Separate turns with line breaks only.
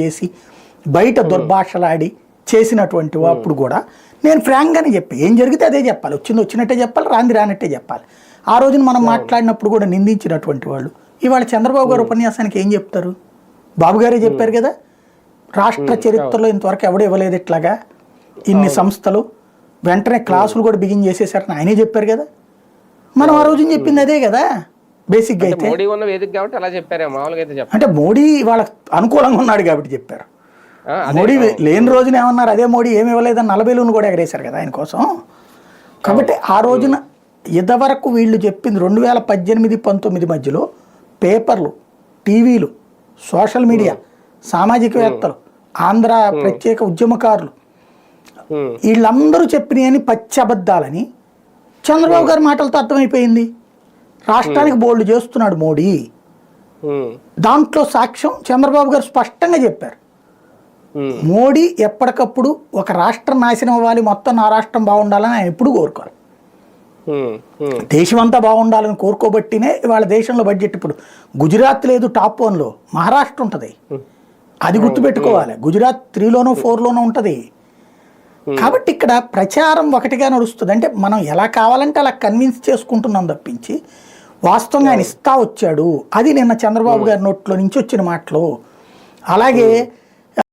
చేసి బయట దుర్భాషలాడి చేసినటువంటి అప్పుడు కూడా నేను ఫ్రాంక్గానే చెప్పి ఏం జరిగితే అదే చెప్పాలి, వచ్చింది వచ్చినట్టే చెప్పాలి, రాంది రానట్టే చెప్పాలి. ఆ రోజున మనం మాట్లాడినప్పుడు కూడా నిందించినటువంటి వాళ్ళు ఇవాళ చంద్రబాబు గారు ఉపన్యాసానికి ఏం చెప్తారు? బాబు గారే చెప్పారు కదా, రాష్ట్ర చరిత్రలో ఇంతవరకు ఎవడు ఇవ్వలేదు ఇట్లాగా ఇన్ని సంస్థలు, వెంటనే క్లాసులు కూడా బిగిన్ చేసేసారని ఆయనే చెప్పారు కదా. మనం ఆ రోజున చెప్పింది అదే కదా బేసిక్గా. అయితే
మోడీ ఉన్న వేదిక కాబట్టి అలా చెప్పారు, మామూలుగా అయితే చెప్పారు.
అంటే మోడీ వాళ్ళకి అనుకూలంగా ఉన్నాడు కాబట్టి చెప్పారు. మోడీ లేని రోజున ఏమన్నారు, అదే మోడీ ఏమి ఇవ్వలేదని 40,000 కూడా ఎగరేశారు కదా ఆయన కోసం. కాబట్టి ఆ రోజున ఇదివరకు వీళ్ళు చెప్పింది 2018-19 మధ్యలో పేపర్లు, టీవీలు, సోషల్ మీడియా, సామాజికవేత్తలు, ఆంధ్ర ప్రత్యేక ఉద్యమకారులు వీళ్ళందరూ చెప్పినాయని పచ్చి అబద్ధాలని చంద్రబాబు గారి మాటలతో అర్థమైపోయింది. రాష్ట్రానికి బోల్డ్ చేస్తున్నాడు మోడీ. దాంట్లో సాక్ష్యం చంద్రబాబు గారు స్పష్టంగా చెప్పారు. మోడీ ఎప్పటికప్పుడు ఒక రాష్ట్రం నాశనం అవ్వాలి, మొత్తం నా రాష్ట్రం బాగుండాలని ఆయన ఎప్పుడు కోరుకోవాలి. దేశం అంతా బాగుండాలని కోరుకోబట్టినే వాళ్ళ దేశంలో బడ్జెట్ ఇప్పుడు గుజరాత్ లేదు టాప్ 1లో, మహారాష్ట్ర ఉంటుంది. అది గుర్తుపెట్టుకోవాలి. గుజరాత్ 3లోనో 4లోనో ఉంటుంది. కాబట్టి ఇక్కడ ప్రచారం ఒకటిగా నడుస్తుంది. అంటే మనం ఎలా కావాలంటే అలా కన్విన్స్ చేసుకుంటున్నాం తప్పించి వాస్తవంగా ఆయన ఇస్తా వచ్చాడు. అది నిన్న చంద్రబాబు గారి నోట్లో నుంచి వచ్చిన మాటలు. అలాగే